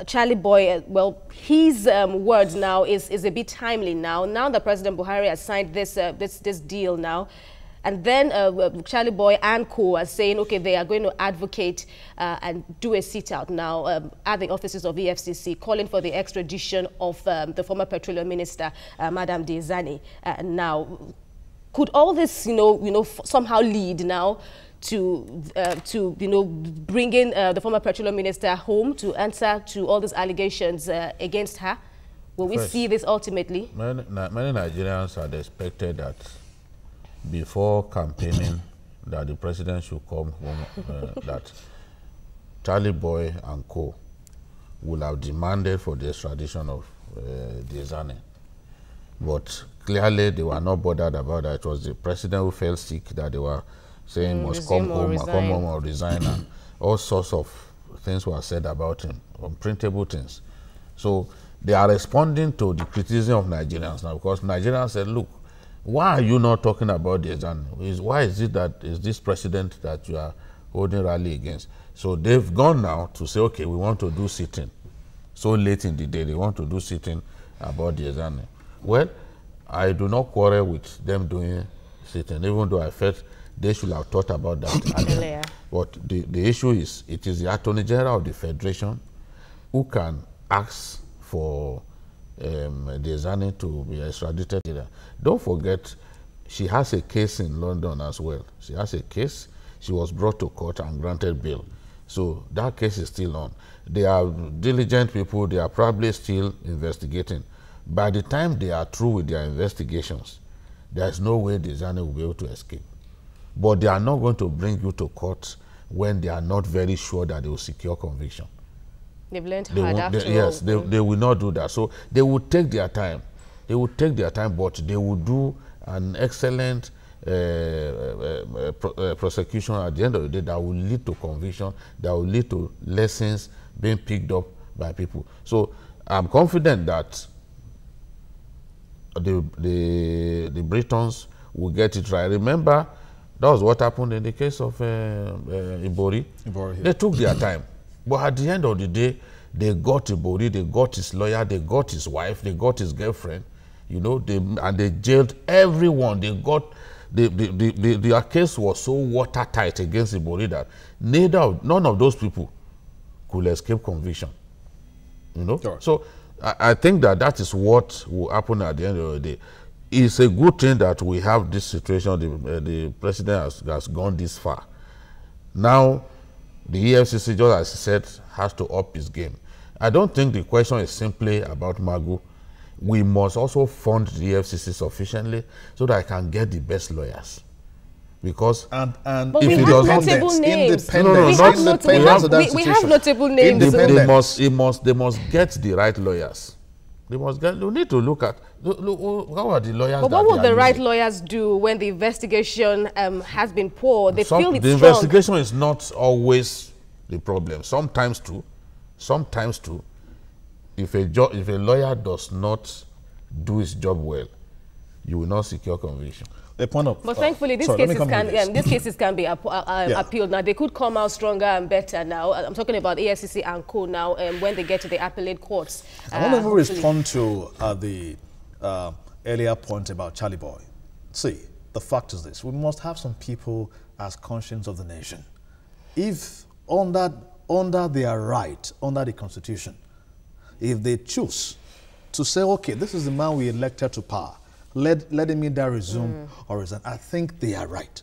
[SPEAKER 1] Charlie Boy, well, his words now is a bit timely now. Now that President Buhari has signed this deal now, and then Charlie Boy and co are saying, okay, they are going to advocate and do a sit-out now at the offices of EFCC, calling for the extradition of the former petroleum minister, Madam Diezani. Now, could all this, somehow lead now to bringing the former petroleum minister home to answer to all these allegations against her? Will we see this ultimately?
[SPEAKER 2] Many Nigerians had expected that before campaigning that the president should come home, that Charlie Boy and co would have demanded for the extradition of Diezani. But clearly they were not bothered about that. It was the president who fell sick that they were saying must come home or resign, and all sorts of things were said about him, unprintable things. So they are responding to the criticism of Nigerians now, because Nigerians said, look, why are you not talking about Diezani? Why is it that is this president that you are holding rally against? So they've gone now to say, okay, we want to do sitting. So late in the day, they want to do sitting about Diezani. Well, I do not quarrel with them doing sitting, even though I felt they should have thought about that earlier. But the issue is, it is the Attorney General of the Federation who can ask for Diezani to be extradited. Don't forget, she has a case in London as well. She has a case. She was brought to court and granted bail. So that case is still on. They are diligent people. They are probably still investigating. By the time they are through with their investigations, there is no way Diezani will be able to escape. But they are not going to bring you to court when they are not very sure that they will secure conviction.
[SPEAKER 1] They've learned hard after all.
[SPEAKER 2] Yes, they will not do that. So they will take their time. They will take their time, but they will do an excellent prosecution at the end of the day that will lead to conviction, that will lead to lessons being picked up by people. So I'm confident that the Britons will get it right. Remember, that was what happened in the case of Ibori. They took their time. But at the end of the day, they got Ibori, they got his lawyer, they got his wife, they got his girlfriend, and they jailed everyone. They got, their case was so watertight against Ibori that none of those people could escape conviction. Sure. So I think that is what will happen at the end of the day. It's a good thing that we have this situation. The president has gone this far. Now, the EFCC, just as he said, has to up his game. I don't think the question is simply about Magu. We must also fund the EFCC sufficiently so that I can get the best lawyers. Because
[SPEAKER 1] but if we have notable names. We have notable names.
[SPEAKER 2] They must get the right lawyers. They need to look at how are the lawyers.
[SPEAKER 1] But what will the right lawyers do when the investigation has been poor? They feel it's
[SPEAKER 2] the investigation is not always the problem. Sometimes too, if a lawyer does not do his job well, you will not secure conviction.
[SPEAKER 1] But thankfully, these cases can be appealed. Now, they could come out stronger and better now. I'm talking about EFCC and co now, when they get to the appellate courts.
[SPEAKER 3] I want to respond to the earlier point about Charlie Boy. See, the fact is this. We must have some people as conscience of the nation. If under their right, under the Constitution, if they choose to say, okay, this is the man we elected to power, let him either resume or resign, I think they are right.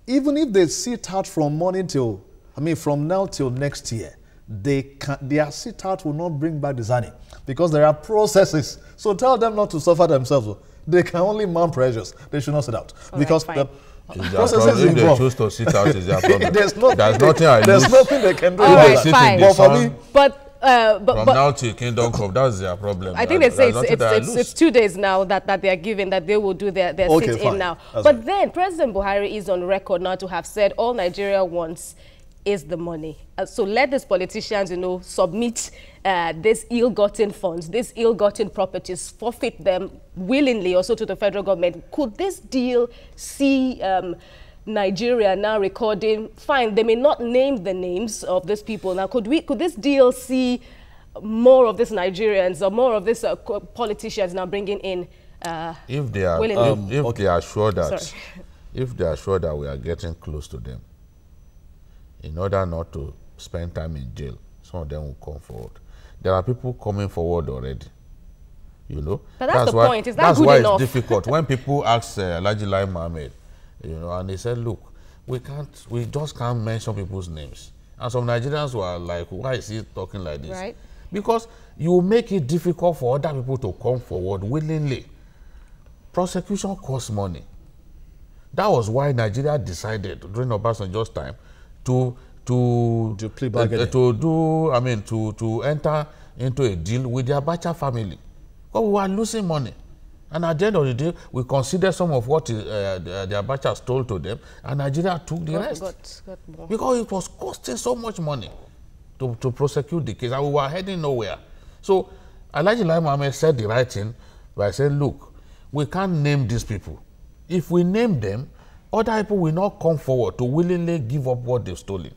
[SPEAKER 3] Even if they sit out from from now till next year, their sit out will not bring back Diezani because there are processes. So tell them not to suffer themselves. They can only mount pressures. They should not sit out. Because processes
[SPEAKER 2] if they
[SPEAKER 3] involved.
[SPEAKER 2] choose to sit out, is their problem.
[SPEAKER 3] There's nothing
[SPEAKER 2] I lose.
[SPEAKER 3] There's nothing they can do.
[SPEAKER 1] All
[SPEAKER 2] If they
[SPEAKER 1] right,
[SPEAKER 2] sit
[SPEAKER 1] fine.
[SPEAKER 2] in the
[SPEAKER 3] But for
[SPEAKER 2] sun,
[SPEAKER 3] me,
[SPEAKER 2] from now till Kingdom Come, that's their problem.
[SPEAKER 1] I think they say
[SPEAKER 2] There's nothing that I
[SPEAKER 1] it's
[SPEAKER 2] lose.
[SPEAKER 1] 2 days now that they are given, that they will do their
[SPEAKER 3] Okay,
[SPEAKER 1] sit-in
[SPEAKER 3] fine.
[SPEAKER 1] now.
[SPEAKER 3] That's
[SPEAKER 1] But
[SPEAKER 3] fine.
[SPEAKER 1] then President Buhari is on record now to have said all Nigeria wants is the money. So let these politicians, submit these ill-gotten funds, these ill-gotten properties, forfeit them willingly also to the federal government. Could this deal see Nigeria now recording? Fine, they may not name the names of these people. Now, could this deal see more of these Nigerians or more of these politicians now bringing in
[SPEAKER 2] If they are,
[SPEAKER 1] willingly?
[SPEAKER 2] if they are sure that,
[SPEAKER 1] Sorry.
[SPEAKER 2] if they are sure that we are getting close to them, in order not to spend time in jail, some of them will come forward. There are people coming forward already.
[SPEAKER 1] But that's the
[SPEAKER 2] why,
[SPEAKER 1] point. Is that
[SPEAKER 2] that's
[SPEAKER 1] good
[SPEAKER 2] why
[SPEAKER 1] enough?
[SPEAKER 2] it's difficult when people ask Alhaji Lai Mohammed, and they said, look, we just can't mention people's names. And some Nigerians were like, why is he talking like this?
[SPEAKER 1] Right.
[SPEAKER 2] Because you make it difficult for other people to come forward willingly. Prosecution costs money. That was why Nigeria decided during Obasanjo's time to
[SPEAKER 3] plea bargaining.
[SPEAKER 2] to enter into a deal with the Abacha family. Because we were losing money. And at the end of the day, we considered some of what the Abacha stole to them, and Nigeria took the rest.
[SPEAKER 1] Got more.
[SPEAKER 2] Because it was costing so much money to prosecute the case, and we were heading nowhere. So Alhaji Lai Mohammed said the right thing by saying, look, we can't name these people. If we name them, other people will not come forward to willingly give up what they've stolen.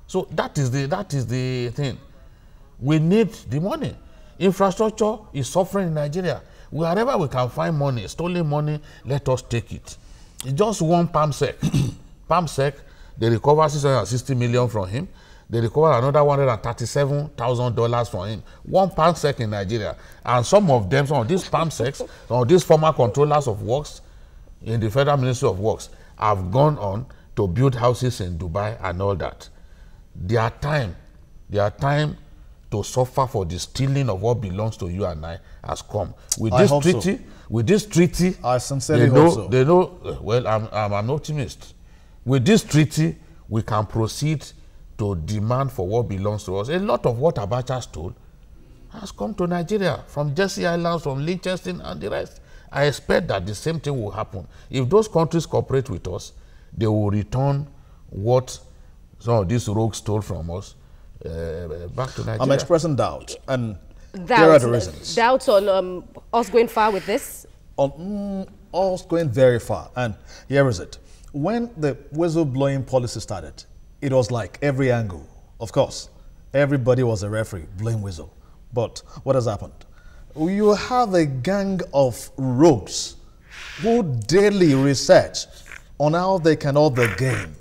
[SPEAKER 2] So that is the thing. We need the money. Infrastructure is suffering in Nigeria. Wherever we can find money, stolen money, let us take it. It's just one palm sec. Palm sec, they recover $660 million from him. They recover another $137,000 from him. One palm sec in Nigeria. And some of these palm secs, some of these former controllers of works in the Federal Ministry of Works have gone on to build houses in Dubai and all that. Their time to suffer for the stealing of what belongs to you and I has come. With this treaty,
[SPEAKER 3] I sincerely hope so.
[SPEAKER 2] They know. Well, I'm an optimist. With this treaty, we can proceed to demand for what belongs to us. A lot of what Abacha stole has come to Nigeria from Jersey Islands, from Liechtenstein, and the rest. I expect that the same thing will happen. If those countries cooperate with us, they will return what some of these rogues stole from us back to Nigeria.
[SPEAKER 3] I'm expressing doubt, and here are the reasons.
[SPEAKER 1] Doubts on us going far with this?
[SPEAKER 3] On us going very far, and here is it. When the whistleblowing policy started, it was like every angle. Of course, everybody was a referee, blowing whistle. But what has happened? You have a gang of rogues who daily research on how they can up the game.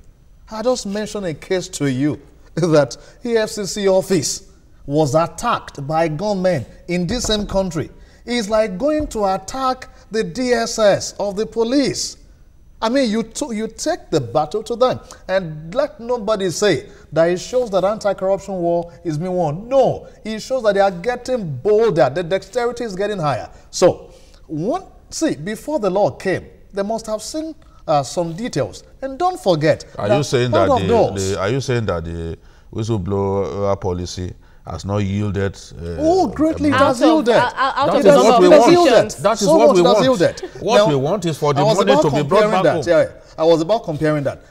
[SPEAKER 3] I just mentioned a case to you that EFCC office was attacked by gunmen in this same country. It's like going to attack the DSS of the police. I mean, you take the battle to them, and let nobody say that it shows that anti-corruption war is being won. No, it shows that they are getting bolder, the dexterity is getting higher. So, before the law came, they must have seen some details. And don't forget,
[SPEAKER 2] are you saying that the whistleblower policy has not yielded?
[SPEAKER 3] Greatly it has yielded.
[SPEAKER 1] Out of
[SPEAKER 2] That is what we want.
[SPEAKER 1] yielded.
[SPEAKER 2] That is
[SPEAKER 3] So
[SPEAKER 2] what we
[SPEAKER 3] much has
[SPEAKER 2] want.
[SPEAKER 3] yielded.
[SPEAKER 2] What
[SPEAKER 3] Now,
[SPEAKER 2] we want is for the
[SPEAKER 3] I was
[SPEAKER 2] money
[SPEAKER 3] about
[SPEAKER 2] to be brought
[SPEAKER 3] comparing
[SPEAKER 2] back home.
[SPEAKER 3] that. Yeah, I was about comparing that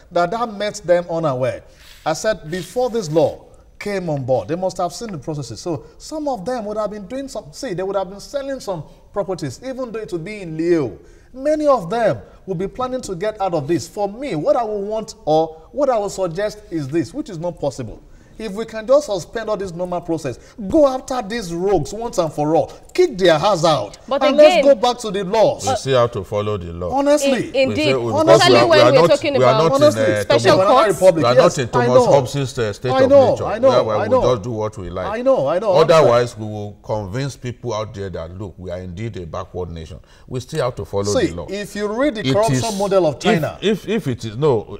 [SPEAKER 3] met them unaware. I said before this law came on board, they must have seen the processes. So some of them would have been doing they would have been selling some properties, even though it would be in lieu. Many of them will be planning to get out of this. For me, what I will want or what I will suggest is this, which is not possible. If we can just suspend all this normal process, go after these rogues once and for all, kick their ass out,
[SPEAKER 1] But
[SPEAKER 3] and
[SPEAKER 1] again,
[SPEAKER 3] let's go back to the laws.
[SPEAKER 2] We see how to follow the law.
[SPEAKER 3] Honestly.
[SPEAKER 1] Indeed,
[SPEAKER 2] because
[SPEAKER 1] especially when we're talking about
[SPEAKER 3] honestly,
[SPEAKER 1] special
[SPEAKER 3] Banana
[SPEAKER 1] courts.
[SPEAKER 3] Republic,
[SPEAKER 2] We are
[SPEAKER 3] yes,
[SPEAKER 2] not in
[SPEAKER 3] I
[SPEAKER 2] Thomas
[SPEAKER 3] know.
[SPEAKER 2] Hobbes' state
[SPEAKER 3] I
[SPEAKER 2] of
[SPEAKER 3] know,
[SPEAKER 2] nature,
[SPEAKER 3] I know,
[SPEAKER 2] where
[SPEAKER 3] I
[SPEAKER 2] we
[SPEAKER 3] know.
[SPEAKER 2] just do what we like.
[SPEAKER 3] I know.
[SPEAKER 2] Otherwise, we will convince people out there that, look, we are indeed a backward nation. We still have to follow the law.
[SPEAKER 3] If you read the
[SPEAKER 2] It
[SPEAKER 3] corruption
[SPEAKER 2] is-
[SPEAKER 3] model of China,
[SPEAKER 2] If it is, no,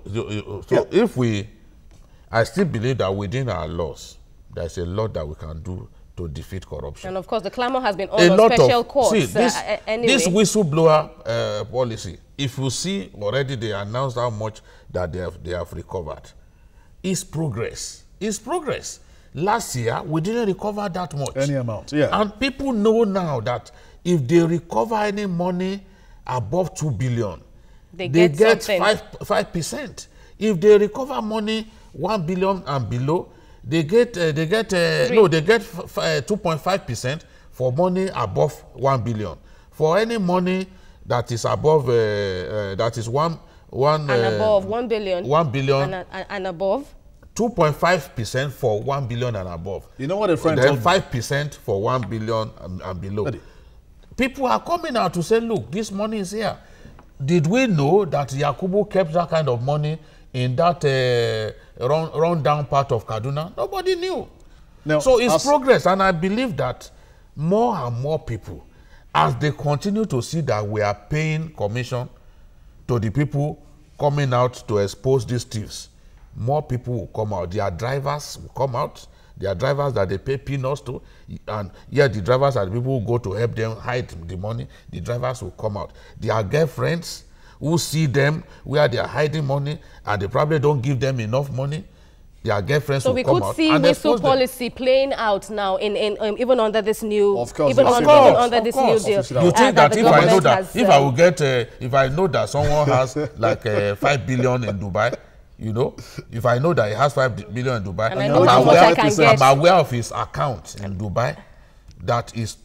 [SPEAKER 2] so if I still believe that within our laws, there's a lot that we can do to defeat corruption.
[SPEAKER 1] And of course, the clamor has been on special courts.
[SPEAKER 2] See, this
[SPEAKER 1] anyway.
[SPEAKER 2] whistleblower policy if you see already they announced how much that they have recovered. It's progress. It's progress. Last year, we didn't recover that much.
[SPEAKER 3] Any amount, yeah.
[SPEAKER 2] And people know now that if they recover any money above 2 billion, they get 5%. If they recover money 1 billion and below, they get 2.5% for money above 1 billion. For any money that is above, that is one and
[SPEAKER 1] above 1 billion.
[SPEAKER 2] 1 billion
[SPEAKER 1] and above.
[SPEAKER 2] 2.5% for 1 billion and above.
[SPEAKER 3] You know what a friend
[SPEAKER 2] then
[SPEAKER 3] told me?
[SPEAKER 2] 5% for 1 billion and below. People are coming out to say, look, this money is here. Did we know that Yakubu kept that kind of money in that run down part of Kaduna? Nobody knew.
[SPEAKER 3] Now,
[SPEAKER 2] so it's progress, and I believe that more and more people, as they continue to see that we are paying commission to the people coming out to expose these thieves, more people will come out. Their drivers will come out. There are drivers that they pay peanuts to, and yeah, the drivers are the people who go to help them hide the money. The drivers will come out. Their girlfriends who see them where they are hiding money, and they probably don't give them enough money. Their girlfriends will come out.
[SPEAKER 1] So we could see whistle policy playing out now in even under this new,
[SPEAKER 3] of course,
[SPEAKER 1] even under this new deal.
[SPEAKER 2] You think that if I know that if I will get if I know that someone has like 5 billion in Dubai, you know, if I know that he has 5 billion in Dubai,
[SPEAKER 1] and I know how much I can get.
[SPEAKER 2] I'm aware of his account in Dubai that is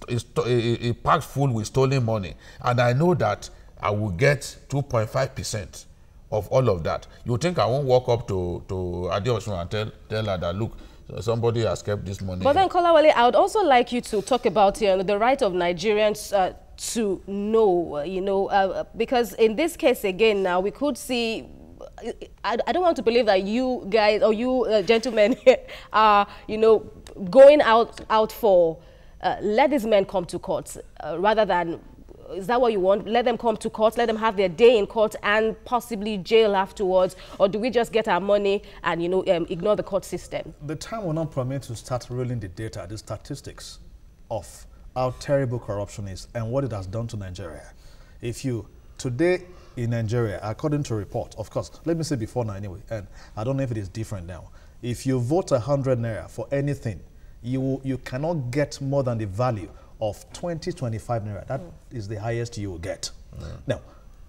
[SPEAKER 2] packed full with stolen money, and I know that I will get 2.5% of all of that. You think I won't walk up to Adeosun and tell her that, look, somebody has kept this money.
[SPEAKER 1] But then, Kolawole, I would also like you to talk about the right of Nigerians to know, because in this case again now we could see. I don't want to believe that you guys or you gentlemen are, going out for let these men come to court rather than, is that what you want? Let them come to court, let them have their day in court and possibly jail afterwards, or do we just get our money and ignore the court system?
[SPEAKER 3] The time will not permit to start rolling the data, the statistics of how terrible corruption is and what it has done to Nigeria. If you today in Nigeria, according to report, of course, let me say before now anyway, and I don't know if it is different now. If you vote 100 naira for anything, you cannot get more than the value of 20-25 naira. That is the highest you will get. Now,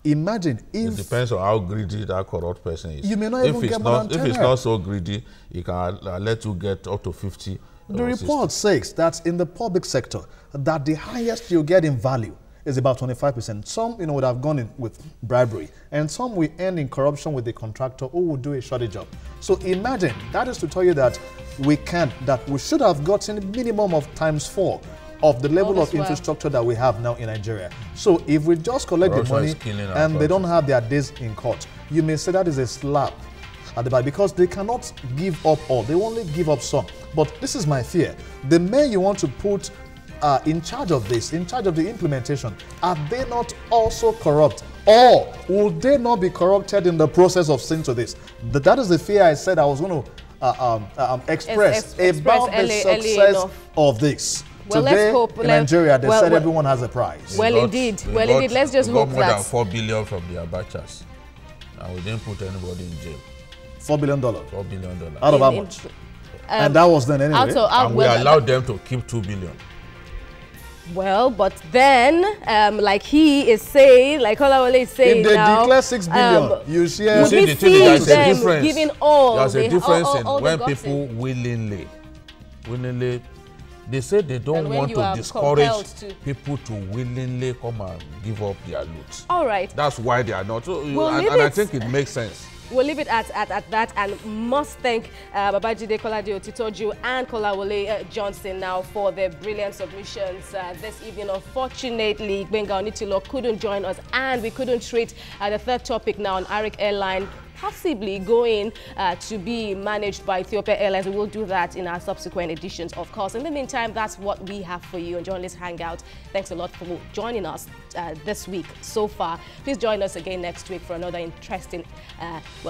[SPEAKER 3] imagine if... It
[SPEAKER 2] depends on how greedy that corrupt person is.
[SPEAKER 3] You may not even get more than 10
[SPEAKER 2] If it's not so greedy, he can let you get up to 50.
[SPEAKER 3] The report says that in the public sector, that the highest you get in value is about 25%. Some, would have gone in with bribery, and some will end in corruption with the contractor who will do a shoddy job. So imagine, that is to tell you that we should have gotten a minimum of ×4 of the level of infrastructure that we have now in Nigeria. So if we just collect the money and they don't have their days in court, you may say that is a slap at the back, because they cannot give up all. They only give up some. But this is my fear. The men you want to put in charge of this, in charge of the implementation, are they not also corrupt? Or will they not be corrupted in the process of seeing to this? That is the fear I said I was going to express about the success of this.
[SPEAKER 1] Well,
[SPEAKER 3] today,
[SPEAKER 1] let's hope.
[SPEAKER 3] In Nigeria, they said everyone has a prize.
[SPEAKER 1] Indeed. Let's just hope that.
[SPEAKER 2] We got more than 4 billion from the Abachas, and we didn't put anybody in jail.
[SPEAKER 3] $4 billion.
[SPEAKER 2] $4 billion.
[SPEAKER 3] Out of how much? And that was then anyway.
[SPEAKER 2] And we allowed them to keep 2 billion.
[SPEAKER 1] Well, but then, like he is saying, like Kolawole is saying
[SPEAKER 3] if they
[SPEAKER 1] now,
[SPEAKER 3] declare 6 billion, you share.
[SPEAKER 1] You see,
[SPEAKER 2] there's a difference.
[SPEAKER 1] Giving all.
[SPEAKER 2] There's a difference
[SPEAKER 1] all
[SPEAKER 2] in when people willingly, they say they don't want to discourage people to willingly come and give up their loot.
[SPEAKER 1] All right.
[SPEAKER 2] That's why they are not. So, and I think it makes sense.
[SPEAKER 1] We'll leave it at that, and must thank Babajide Kolade Otitoju and Kolawole Johnson now for their brilliant submissions this evening. Unfortunately, Gbenga Onitilo couldn't join us, and we couldn't treat the third topic now on Arik Airline possibly going to be managed by Ethiopia Airlines. We will do that in our subsequent editions, of course. In the meantime, that's what we have for you on Journalist Hangout. Thanks a lot for joining us this week so far. Please join us again next week for another interesting,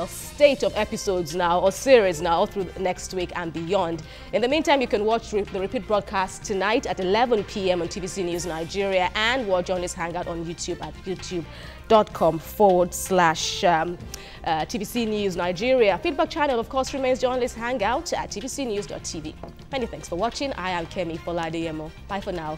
[SPEAKER 1] state of episodes now, or series now, all through next week and beyond. In the meantime, you can watch the repeat broadcast tonight at 11 p.m. on TVC News Nigeria, and watch Journalist Hangout on YouTube at youtube.com/TVC News Nigeria. Feedback channel, of course, remains Journalist Hangout at tvcnews.tv. Many thanks for watching. I am Kemi Foladeyemo. Bye for now.